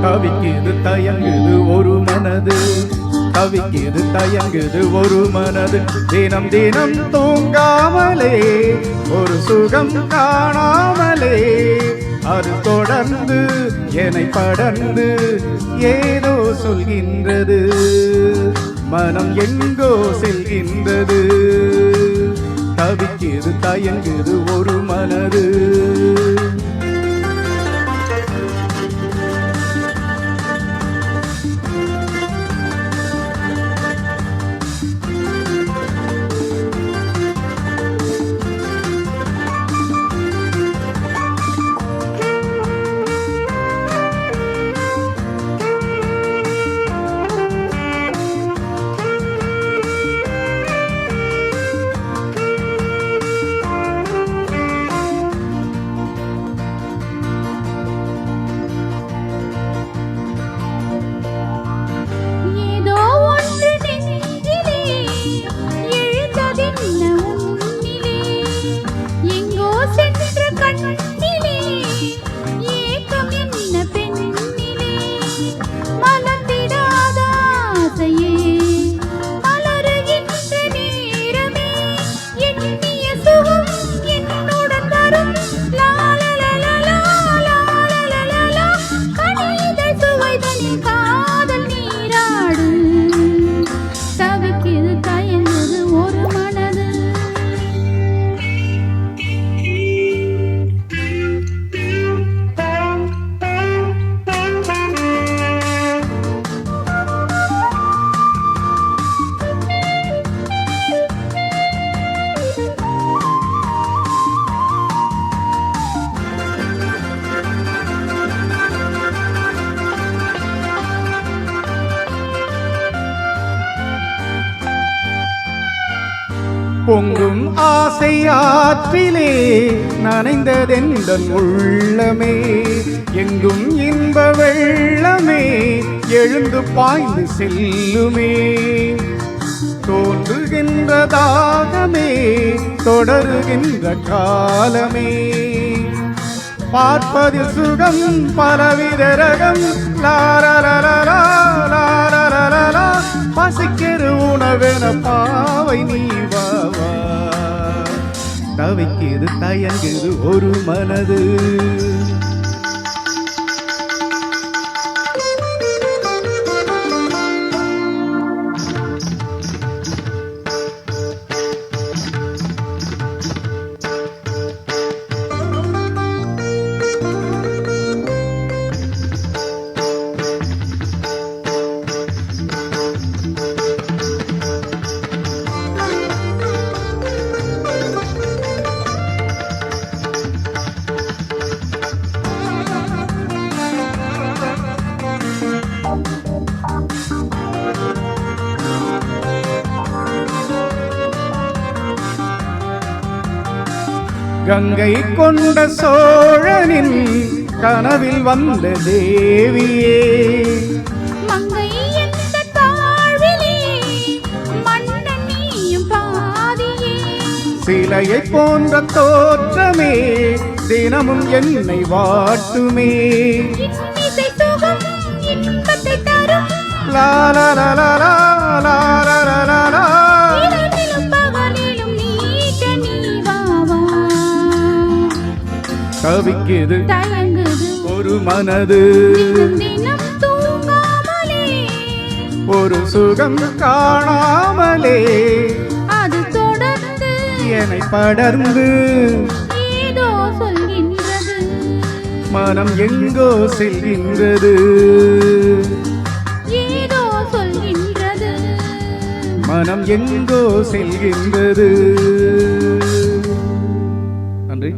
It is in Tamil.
தவிக்குது தயங்குது ஒரு மனது, தவிக்குது தயங்குது ஒரு மனது. தினம் தினம் தூங்காமலே ஒரு சுகம் காணாமலே அது தொடர்ந்து என்னை படர்ந்து ஏதோ சொல்கின்றது. மனம் எங்கோ செல்கின்றது. தவிக்குது தயங்குது ஒரு மனது. பொங்கும் ஆசை ஆற்றிலே நனைந்ததெந்தன் உள்ளமே, எங்கும் இன்ப வெள்ளமே எழுந்து பாய்ந்து செல்லுமே. தோன்றுகின்ற தாகமே தொடருகின்ற காலமே, பார்ப்பதில் சுகம் பலவித ரகம். லாரலலலா லாரலலலா பசிக்கிற உணவென பாவை நீ வாவா. தவிக்குது தயங்குது ஒரு மனது. கங்கை கொண்ட சோழனின் கனவில் வந்த தேவியே, மங்கை என்ற தாழ்விலே மன்னன் நீயும் பாதியே. சிலையை போன்ற தோற்றமே தினமும் என்னை வாட்டுமே. இன்னிசை சுகம் இன்பத்தை தரும். லாலலலலா லாலலலலா தவிக்குது தயங்குது ஒரு மனது. தினம் தூங்காமலே ஒரு சுகம் காணாமலே அது தொடர்ந்து என்னை படர்ந்து ஏதோ சொல்கின்றது. மனம் எங்கோ செல்கின்றது. ஏதோ சொல்கின்றது. மனம் எங்கோ செல்கின்றது. நன்றி.